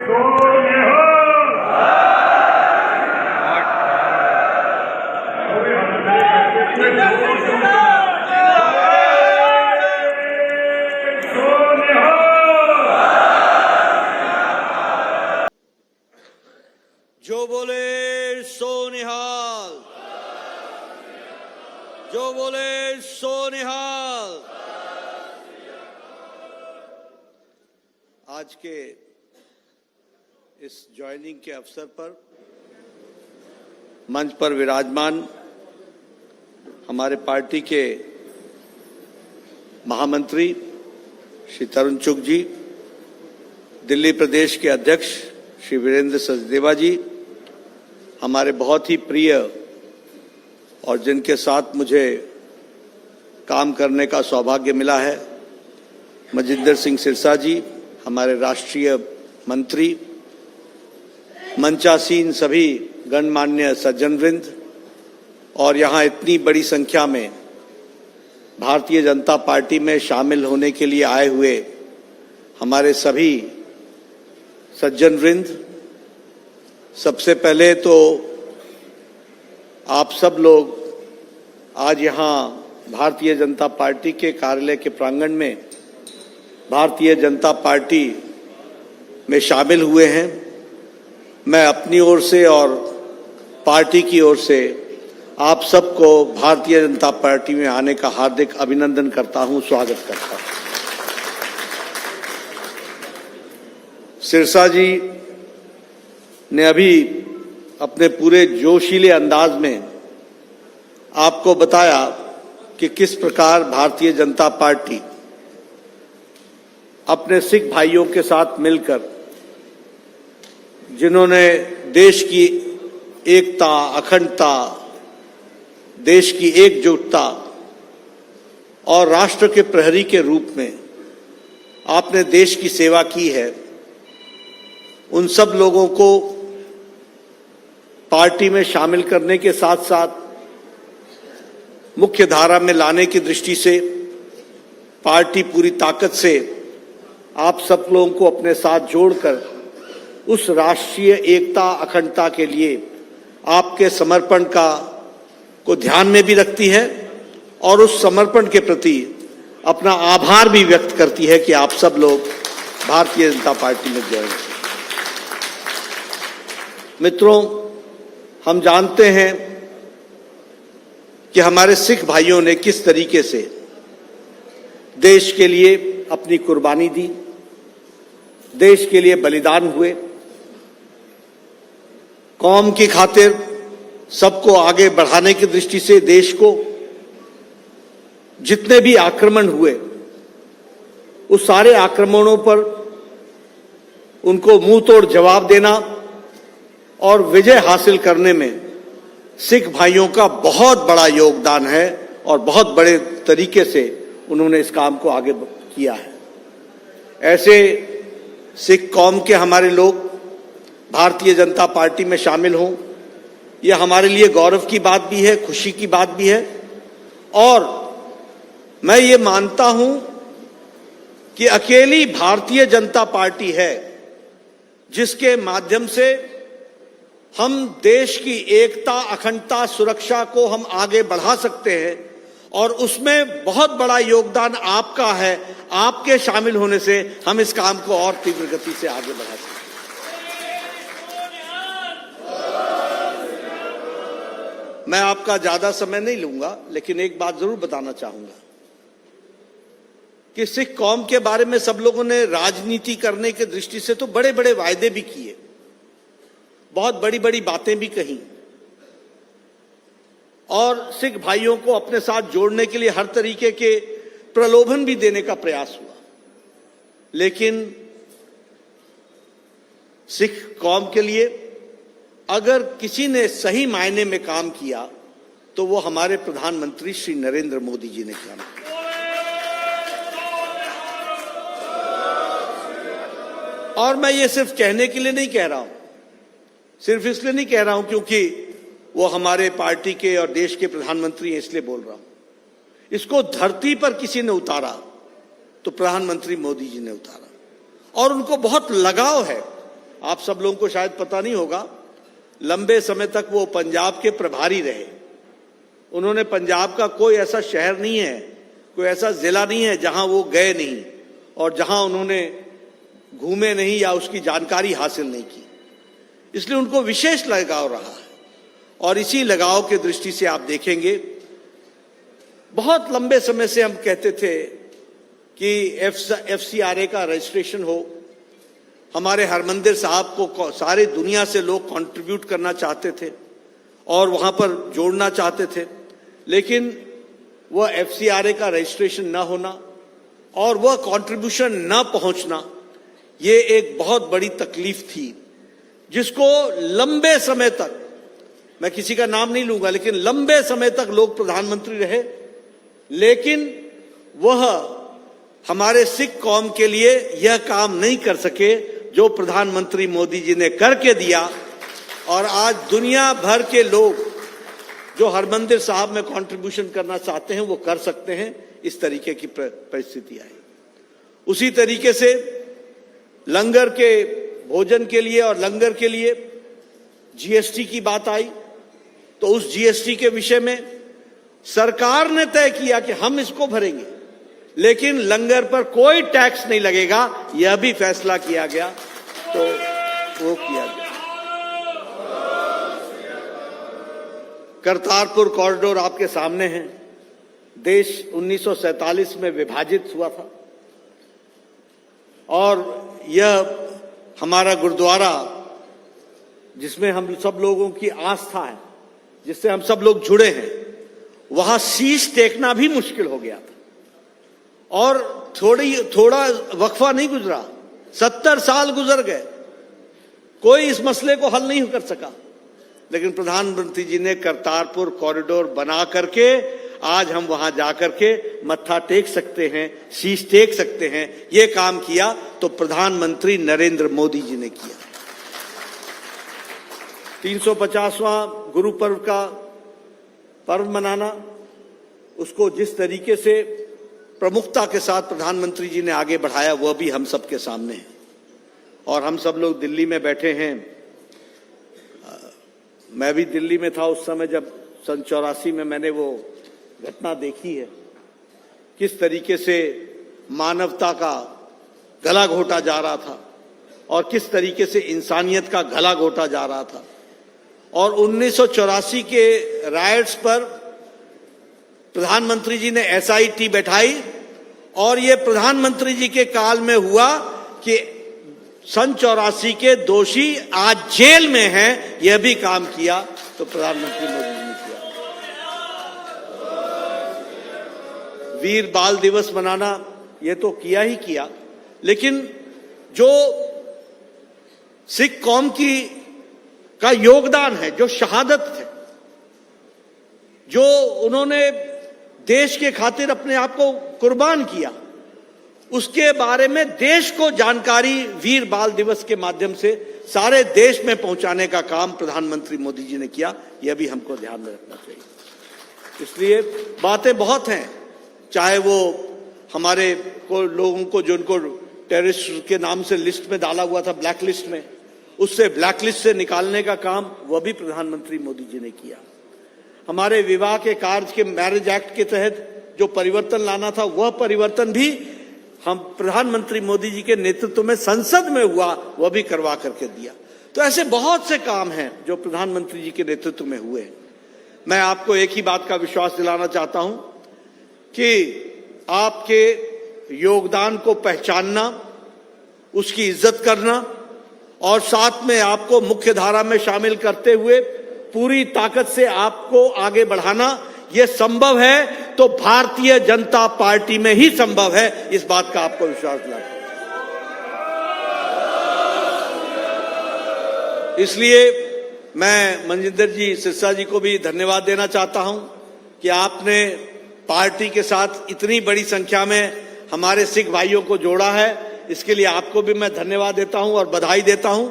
जो बोले सो निहाल, जो बोले सो निहाल। आज के इस ज्वाइनिंग के अवसर पर मंच पर विराजमान हमारे पार्टी के महामंत्री श्री तरुण चुग जी, दिल्ली प्रदेश के अध्यक्ष श्री वीरेंद्र सचदेवा जी, हमारे बहुत ही प्रिय और जिनके साथ मुझे काम करने का सौभाग्य मिला है मजिंदर सिंह सिरसा जी, हमारे राष्ट्रीय मंत्री, मंचासीन सभी गणमान्य सज्जनवृंद और यहाँ इतनी बड़ी संख्या में भारतीय जनता पार्टी में शामिल होने के लिए आए हुए हमारे सभी सज्जनवृंद। सबसे पहले तो आप सब लोग आज यहाँ भारतीय जनता पार्टी के कार्यालय के प्रांगण में भारतीय जनता पार्टी में शामिल हुए हैं। मैं अपनी ओर से और पार्टी की ओर से आप सबको भारतीय जनता पार्टी में आने का हार्दिक अभिनंदन करता हूं, स्वागत करता हूं। सिरसा जी ने अभी अपने पूरे जोशीले अंदाज में आपको बताया कि किस प्रकार भारतीय जनता पार्टी अपने सिख भाइयों के साथ मिलकर, जिन्होंने देश की एकता, अखंडता, देश की एकजुटता और राष्ट्र के प्रहरी के रूप में आपने देश की सेवा की है, उन सब लोगों को पार्टी में शामिल करने के साथ साथ मुख्य धारा में लाने की दृष्टि से पार्टी पूरी ताकत से आप सब लोगों को अपने साथ जोड़कर उस राष्ट्रीय एकता, अखंडता के लिए आपके समर्पण को ध्यान में भी रखती है और उस समर्पण के प्रति अपना आभार भी व्यक्त करती है कि आप सब लोग भारतीय जनता पार्टी में ज्वाइन। मित्रों, हम जानते हैं कि हमारे सिख भाइयों ने किस तरीके से देश के लिए अपनी कुर्बानी दी, देश के लिए बलिदान हुए, कौम की खातिर सबको आगे बढ़ाने की दृष्टि से देश को जितने भी आक्रमण हुए उस सारे आक्रमणों पर उनको मुंह तोड़ जवाब देना और विजय हासिल करने में सिख भाइयों का बहुत बड़ा योगदान है और बहुत बड़े तरीके से उन्होंने इस काम को आगे किया है। ऐसे सिख कौम के हमारे लोग भारतीय जनता पार्टी में शामिल हों, यह हमारे लिए गौरव की बात भी है, खुशी की बात भी है। और मैं ये मानता हूं कि अकेली भारतीय जनता पार्टी है जिसके माध्यम से हम देश की एकता, अखंडता, सुरक्षा को हम आगे बढ़ा सकते हैं और उसमें बहुत बड़ा योगदान आपका है। आपके शामिल होने से हम इस काम को और तीव्र गति से आगे बढ़ा सकते हैं। मैं आपका ज्यादा समय नहीं लूंगा, लेकिन एक बात जरूर बताना चाहूंगा कि सिख कौम के बारे में सब लोगों ने राजनीति करने की दृष्टि से तो बड़े बड़े वायदे भी किए, बहुत बड़ी बड़ी बातें भी कही और सिख भाइयों को अपने साथ जोड़ने के लिए हर तरीके के प्रलोभन भी देने का प्रयास हुआ। लेकिन सिख कौम के लिए अगर किसी ने सही मायने में काम किया तो वो हमारे प्रधानमंत्री श्री नरेंद्र मोदी जी ने काम किया। और मैं ये सिर्फ कहने के लिए नहीं कह रहा हूं, सिर्फ इसलिए नहीं कह रहा हूं क्योंकि वो हमारे पार्टी के और देश के प्रधानमंत्री हैं इसलिए बोल रहा हूं। इसको धरती पर किसी ने उतारा तो प्रधानमंत्री मोदी जी ने उतारा और उनको बहुत लगाव है आप सब लोगों को शायद पता नहीं होगा, लंबे समय तक वो पंजाब के प्रभारी रहे। उन्होंने पंजाब का कोई ऐसा शहर नहीं है, कोई ऐसा जिला नहीं है जहां वो गए नहीं और जहां उन्होंने घूमे नहीं या उसकी जानकारी हासिल नहीं की। इसलिए उनको विशेष लगाव रहा है और इसी लगाव के दृष्टि से आप देखेंगे बहुत लंबे समय से हम कहते थे कि FCRA का रजिस्ट्रेशन हो। हमारे हरमंदिर साहब को सारे दुनिया से लोग कंट्रीब्यूट करना चाहते थे और वहां पर जोड़ना चाहते थे, लेकिन वह FCRA का रजिस्ट्रेशन न होना और वह कंट्रीब्यूशन न पहुंचना, ये एक बहुत बड़ी तकलीफ थी जिसको लंबे समय तक, मैं किसी का नाम नहीं लूंगा, लेकिन लंबे समय तक लोग प्रधानमंत्री रहे, लेकिन वह हमारे सिख कौम के लिए यह काम नहीं कर सके जो प्रधानमंत्री मोदी जी ने करके दिया। और आज दुनिया भर के लोग जो हरमंदिर साहब में कंट्रीब्यूशन करना चाहते हैं वो कर सकते हैं। इस तरीके की परिस्थिति आई। उसी तरीके से लंगर के भोजन के लिए और लंगर के लिए GST की बात आई, तो उस GST के विषय में सरकार ने तय किया कि हम इसको भरेंगे, लेकिन लंगर पर कोई टैक्स नहीं लगेगा, यह भी फैसला किया गया। तो वो किया गया। करतारपुर कॉरिडोर आपके सामने है। देश 1947 में विभाजित हुआ था और यह हमारा गुरुद्वारा, जिसमें हम सब लोगों की आस्था है, जिससे हम सब लोग जुड़े हैं, वहां शीश टेकना भी मुश्किल हो गया था और थोड़ा वक्फा नहीं गुजरा, 70 साल गुजर गए, कोई इस मसले को हल नहीं कर सका। लेकिन प्रधानमंत्री जी ने करतारपुर कॉरिडोर बना करके आज हम वहां जाकर के मत्था टेक सकते हैं, शीश टेक सकते हैं। ये काम किया तो प्रधानमंत्री नरेंद्र मोदी जी ने किया। 350वां गुरु पर्व का पर्व मनाना, उसको जिस तरीके से प्रमुखता के साथ प्रधानमंत्री जी ने आगे बढ़ाया, वह भी हम सबके सामने है। और हम सब लोग दिल्ली में बैठे हैं। मैं भी दिल्ली में था उस समय जब सन 84 में मैंने वो घटना देखी है, किस तरीके से मानवता का गला घोटा जा रहा था और किस तरीके से इंसानियत का गला घोटा जा रहा था। और 1984 के रायट्स पर प्रधानमंत्री जी ने SIT बैठाई और ये प्रधानमंत्री जी के काल में हुआ कि सन 84 के दोषी आज जेल में हैं। यह भी काम किया तो प्रधानमंत्री मोदी जी ने किया। वीर बाल दिवस मनाना, यह तो किया ही किया, लेकिन जो सिख कौम का योगदान है, जो शहादत है, जो उन्होंने देश के खातिर अपने आप को कुर्बान किया, उसके बारे में देश को जानकारी वीर बाल दिवस के माध्यम से सारे देश में पहुंचाने का काम प्रधानमंत्री मोदी जी ने किया। यह भी हमको ध्यान में रखना चाहिए। इसलिए बातें बहुत हैं, चाहे वो हमारे लोगों को जिनको टेररिस्ट के नाम से लिस्ट में डाला हुआ था, ब्लैक लिस्ट में, उससे ब्लैक लिस्ट से निकालने का काम वह भी प्रधानमंत्री मोदी जी ने किया। हमारे विवाह के कार्य के मैरिज एक्ट के तहत जो परिवर्तन लाना था, वह परिवर्तन भी हम प्रधानमंत्री मोदी जी के नेतृत्व में संसद में हुआ, वह भी करवा करके दिया। तो ऐसे बहुत से काम हैं जो प्रधानमंत्री जी के नेतृत्व में हुए। मैं आपको एक ही बात का विश्वास दिलाना चाहता हूं कि आपके योगदान को पहचानना, उसकी इज्जत करना और साथ में आपको मुख्य धारा में शामिल करते हुए पूरी ताकत से आपको आगे बढ़ाना, यह संभव है तो भारतीय जनता पार्टी में ही संभव है। इस बात का आपको विश्वास दिलाता हूं। इसलिए मैं मनजिंदर जी सिरसा जी को भी धन्यवाद देना चाहता हूं कि आपने पार्टी के साथ इतनी बड़ी संख्या में हमारे सिख भाइयों को जोड़ा है। इसके लिए आपको भी मैं धन्यवाद देता हूं और बधाई देता हूं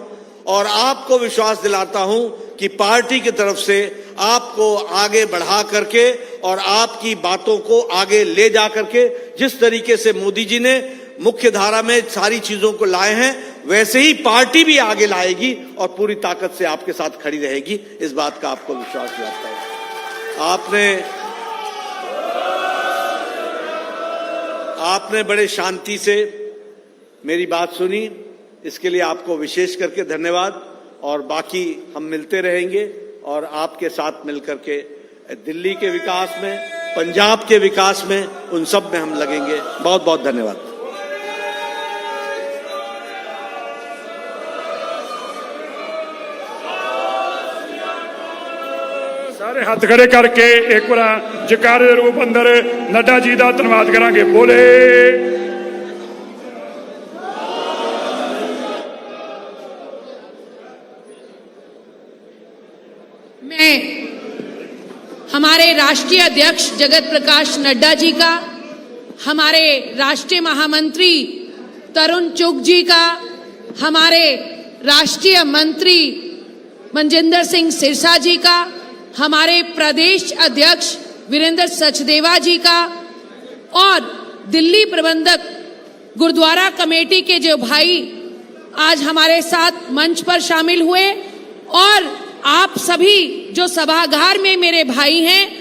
और आपको विश्वास दिलाता हूं कि पार्टी की तरफ से आपको आगे बढ़ा करके और आपकी बातों को आगे ले जा करके, जिस तरीके से मोदी जी ने मुख्य धारा में सारी चीजों को लाए हैं, वैसे ही पार्टी भी आगे लाएगी और पूरी ताकत से आपके साथ खड़ी रहेगी, इस बात का आपको विश्वास दिलाता हूं। आपने बड़े शांति से मेरी बात सुनी, इसके लिए आपको विशेष करके धन्यवाद। और बाकी हम मिलते रहेंगे और आपके साथ मिलकर के दिल्ली के विकास में, पंजाब के विकास में, उन सब में हम लगेंगे। बहुत बहुत धन्यवाद। सारे हथ खड़े करके एक बार जयकारे दे रूप अंदर नड्डा जी का धन्यवाद करांगे। बोले मैं हमारे राष्ट्रीय अध्यक्ष जगत प्रकाश नड्डा जी का, हमारे राष्ट्रीय महामंत्री तरुण चुग जी का, हमारे राष्ट्रीय मंत्री मनजिंदर सिंह सिरसा जी का, हमारे प्रदेश अध्यक्ष वीरेंद्र सचदेवा जी का और दिल्ली प्रबंधक गुरुद्वारा कमेटी के जो भाई आज हमारे साथ मंच पर शामिल हुए और आप सभी जो सभागार में मेरे भाई हैं,